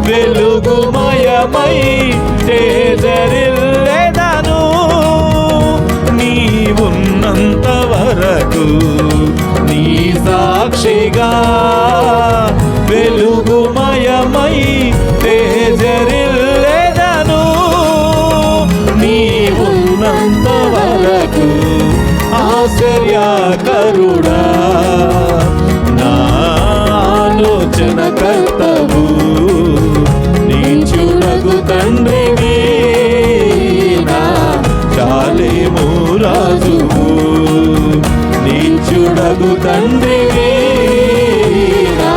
వెలుగుమయమై తేజరిల్లెదను, నీవున్నంత వరకు నీ సాక్షిగా వెలుగుమయమై తేజరిల్లెదను, నీవున్నంత వరకు. ఆశ్చర్యకరుడా నా ఆలోచనకర్తవు, నిత్యుడగు తండ్రివి, నా షాలేము రాజువు. నిత్యుడగు తండ్రివి, నా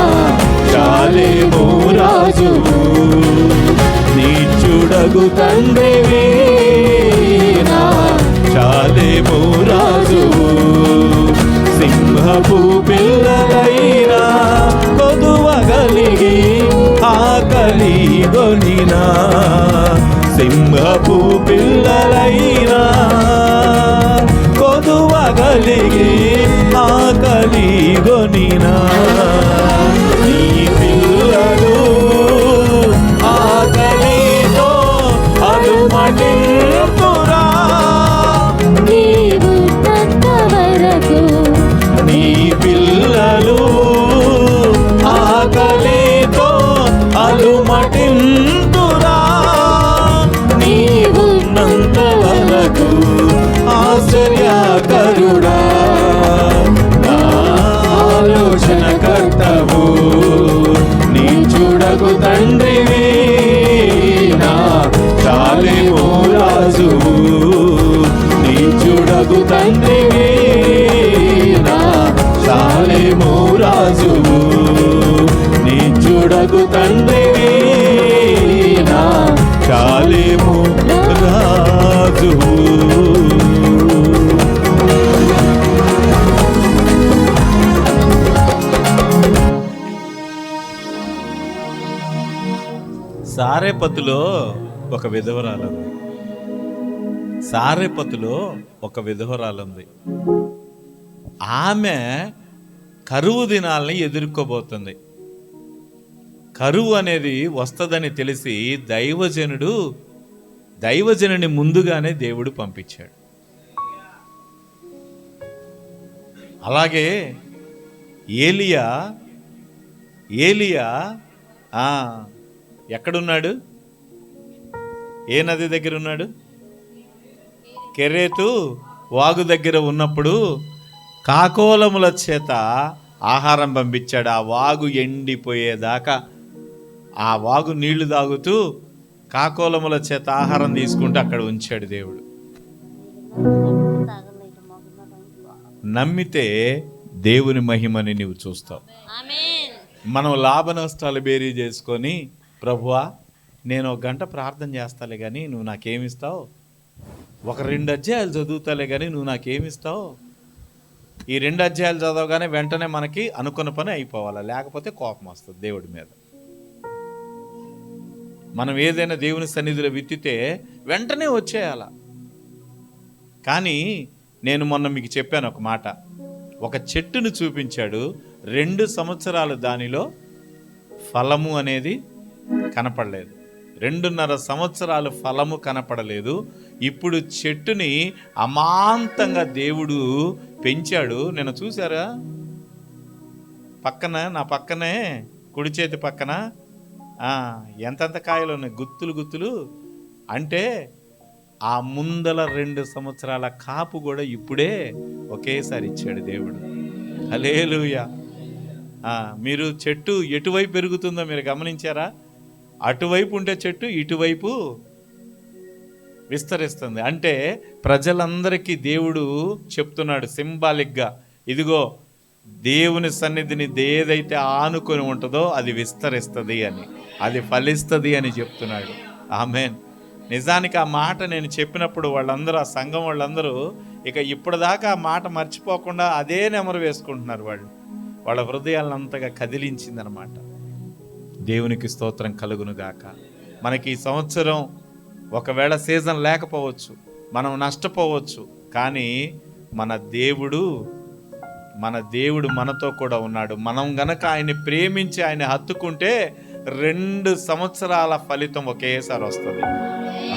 షాలేము రాజువు. నిత్యుడగు తండ్రివి, నా షాలేము రాజువు. సింహపు పిల్లలైనా కొదువగలిగి ఆకలిగొనినా, సింహపు పిల్లలైనా కొదువగలిగి ఆకలిగొనినా, నీ పిల్లలు ఆకలితో అలుమటింతురా, నీవున్నంత వరకు నీ పిల్లలు ఆకలితో అలుమటింతురా, నీవున్నంత వరకు. ఆశ్చర్యకరుడా నా ఆలోచనకర్త రాజువు, నీచుడగు తండ్రివి నా షాలేము రాజువు, నీచుడగు తండ్రివి నా షాలేము రాజువు. సారేపతులో ఒక విధవరాలుంది. సారేపతులో ఒక విధవరాలుంది. ఆమె కరువు దినాల్ని ఎదుర్కోబోతుంది. కరువు అనేది వస్తుందని తెలిసి దైవజనుని ముందుగానే దేవుడు పంపించాడు. అలాగే ఏలియా ఎక్కడున్నాడు? ఏ నది దగ్గర ఉన్నాడు? కెరేతు వాగు దగ్గర ఉన్నప్పుడు కాకోలముల చేత ఆహారం పంపించాడు. ఆ వాగు ఎండిపోయేదాకా ఆ వాగు నీళ్లు తాగుతూ కాకోలముల చేత ఆహారం తీసుకుంటూ అక్కడ ఉంచాడు దేవుడు. నమ్మితే దేవుని మహిమని నీవు చూస్తావు. మనం లాభ నష్టాలు బేరీ చేసుకొని, ప్రభువా నేను 1 గంట ప్రార్థన చేస్తాలే కానీ నువ్వు నాకేమిస్తావు, 2 అధ్యాయాలు చదువుతాలే కానీ నువ్వు నాకేమిస్తావు, ఈ 2 అధ్యాయాలు చదవగానే వెంటనే మనకి అనుకున్న పని అయిపోవాలా, లేకపోతే కోపం వస్తుంది దేవుడి మీద. మనం ఏదైనా దేవుని సన్నిధిలో విత్తితే వెంటనే వచ్చేయాల. కానీ నేను మొన్న మీకు చెప్పాను ఒక మాట. ఒక చెట్టును చూపించాడు, 2 సంవత్సరాలు దానిలో ఫలము అనేది కనపడలేదు. 2.5 సంవత్సరాలు ఫలము కనపడలేదు. ఇప్పుడు చెట్టుని అమాంతంగా దేవుడు పెంచాడు. నేను చూసారా, నా పక్కనే కుడి చేతి పక్కన ఎంతెంత కాయలు ఉన్నాయి, గుత్తులు. అంటే ఆ ముందల 2 సంవత్సరాల కాపు కూడా ఇప్పుడే ఒకేసారి ఇచ్చాడు దేవుడు. హల్లెలూయా. మీరు చెట్టు ఎటువైపు పెరుగుతుందో మీరు గమనించారా? అటువైపు ఉంటే చెట్టు ఇటువైపు విస్తరిస్తుంది. అంటే ప్రజలందరికీ దేవుడు చెప్తున్నాడు సింబాలిక్గా, ఇదిగో దేవుని సన్నిధిని ఏదైతే ఆనుకొని ఉంటుందో అది విస్తరిస్తుంది అని, అది ఫలిస్తుంది అని చెప్తున్నాడు. ఆమేన్. నిజానికి ఆ మాట నేను చెప్పినప్పుడు వాళ్ళందరూ, ఆ సంఘం వాళ్ళందరూ ఇక ఇప్పటిదాకా ఆ మాట మర్చిపోకుండా అదే నెమరు వేసుకుంటున్నారు. వాళ్ళ హృదయాలను అంతగా కదిలించిందనమాట. దేవునికి స్తోత్రం కలుగును గాక. మనకి ఈ సంవత్సరం ఒకవేళ సీజన్ లేకపోవచ్చు, మనం నష్టపోవచ్చు, కానీ మన దేవుడు మనతో కూడా ఉన్నాడు. మనం గనక ఆయన్ని ప్రేమించి ఆయన హత్తుకుంటే 2 సంవత్సరాల ఫలితం ఒకేసారి వస్తుంది.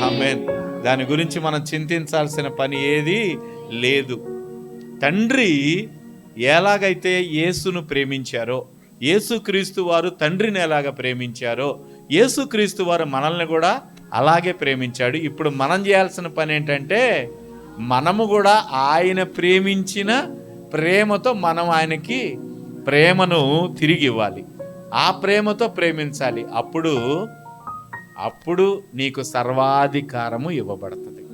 ఆమేన్. దాని గురించి మనం చింతించాల్సిన పని ఏది లేదు. తండ్రి ఎలాగైతే యేసును ప్రేమించారో, యేసుక్రీస్తు వారు తండ్రిని ఎలాగ ప్రేమించారో, యేసుక్రీస్తు వారు మనల్ని కూడా అలాగే ప్రేమించాడు. ఇప్పుడు మనం చేయాల్సిన పని ఏంటంటే, మనము కూడా ఆయన ప్రేమించిన ప్రేమతో మనం ఆయనకి ప్రేమను తిరిగి ఇవ్వాలి. ఆ ప్రేమతో ప్రేమించాలి. అప్పుడు నీకు సర్వాధికారము ఇవ్వబడుతుంది.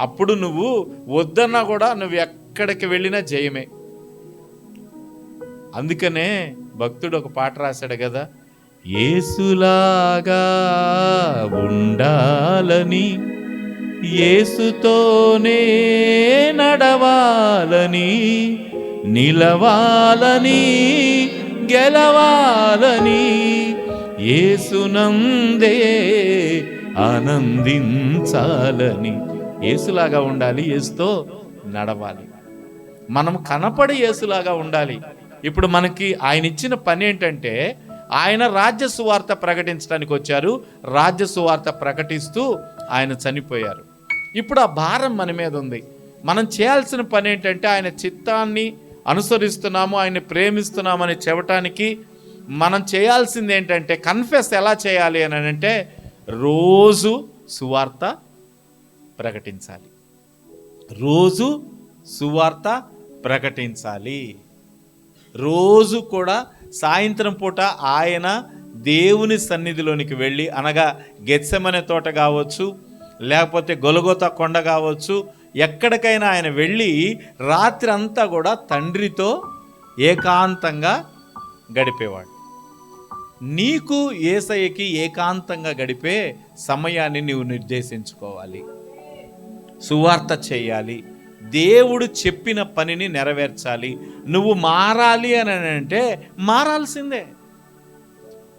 అప్పుడు నువ్వు వద్దన్నా కూడా నువ్వు ఎక్కడికి వెళ్ళినా జయమే. అందుకనే భక్తుడు ఒక పాట రాశాడు కదా, యేసులాగా ఉండాలని, యేసుతోనే నడవాలని, నిలవాలని, గెలవాలని, యేసునందే ఆనందించాలని. యేసులాగా ఉండాలి, యేసుతో నడవాలి. మనం కనపడి యేసులాగా ఉండాలి. ఇప్పుడు మనకి ఆయన ఇచ్చిన పని ఏంటంటే, ఆయన రాజ్య సువార్త ప్రకటించడానికి వచ్చారు. రాజ్య సువార్త ప్రకటిస్తూ ఆయన చనిపోయారు. ఇప్పుడు ఆ భారం మన మీద ఉంది. మనం చేయాల్సిన పని ఏంటంటే, ఆయన చిత్తాన్ని అనుసరిస్తున్నాము, ఆయన ప్రేమిస్తున్నామని చెప్పటానికి మనం చేయాల్సింది ఏంటంటే, కన్ఫెస్ ఎలా చేయాలి అని అంటే, రోజు సువార్త ప్రకటించాలి. రోజు సువార్త ప్రకటించాలి. రోజు కూడా సాయంత్రం పూట ఆయన దేవుని సన్నిధిలోనికి వెళ్ళి, అనగా గెత్సెమనే తోట కావచ్చు, లేకపోతే గొలగొతా కొండ కావచ్చు, ఎక్కడికైనా ఆయన వెళ్ళి రాత్రి అంతా కూడా తండ్రితో ఏకాంతంగా గడిపేవాడు. నీకు యేసయ్యకి ఏకాంతంగా గడిపే సమయాన్ని నీవు నిర్దేశించుకోవాలి. సువార్త చేయాలి, దేవుడు చెప్పిన పనిని నెరవేర్చాలి. నువ్వు మారాలి అని అంటే మారాల్సిందే.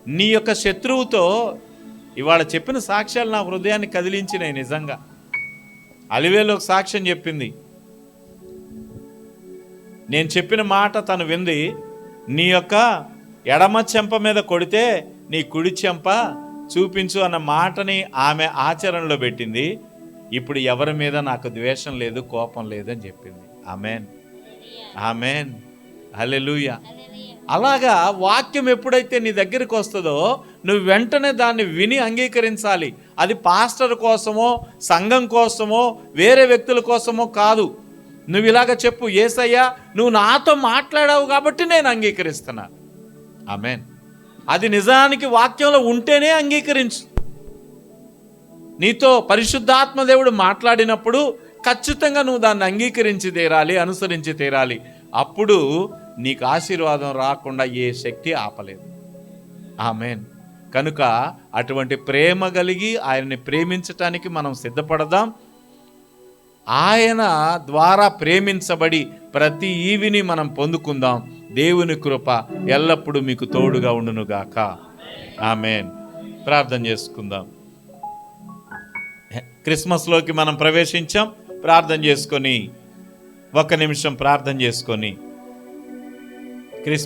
నీ యొక్క శత్రువుతో ఇవాళ చెప్పిన సాక్ష్యాలు నా హృదయాన్ని కదిలించినాయి. నిజంగా అలివేలు ఒక సాక్ష్యం చెప్పింది. నేను చెప్పిన మాట తను వింది. నీ యొక్క ఎడమ చెంప మీద కొడితే నీ కుడి చెంప చూపించు అన్న మాటని ఆమె ఆచరణలో పెట్టింది. ఇప్పుడు ఎవరి మీద నాకు ద్వేషం లేదు, కోపం లేదు అని చెప్పింది. ఆమెన్, ఆమెన్, హల్లెలూయా. అలాగా వాక్యం ఎప్పుడైతే నీ దగ్గరికి వస్తుందో నువ్వు వెంటనే దాన్ని విని అంగీకరించాలి. అది పాస్టర్ కోసమో, సంఘం కోసమో, వేరే వ్యక్తుల కోసమో కాదు. నువ్వు ఇలాగ చెప్పు, యేసయ్యా నువ్వు నాతో మాట్లాడావు కాబట్టి నేను అంగీకరిస్తున్నా. ఆమేన్. అది నిజానికి వాక్యంలో ఉంటేనే అంగీకరించు. నీతో పరిశుద్ధాత్మ దేవుడు మాట్లాడినప్పుడు ఖచ్చితంగా నువ్వు దాన్ని అంగీకరించి తీరాలి, అనుసరించి తీరాలి. అప్పుడు నీకు ఆశీర్వాదం రాకుండా ఏ శక్తి ఆపలేదు. ఆమేన్. కనుక అటువంటి ప్రేమ కలిగి ఆయన్ని ప్రేమించటానికి మనం సిద్ధపడదాం. ఆయన ద్వారా ప్రేమించబడి ప్రతి ఈవిని మనం పొందుకుందాం. దేవుని కృప ఎల్లప్పుడూ మీకు తోడుగా ఉండునుగాక. ఆమేన్. ప్రార్థన చేసుకుందాం. క్రిస్మస్లోకి మనం ప్రవేశించాం. ప్రార్థన చేసుకొని 1 నిమిషం ప్రార్థన చేసుకొని క్రిస్మస్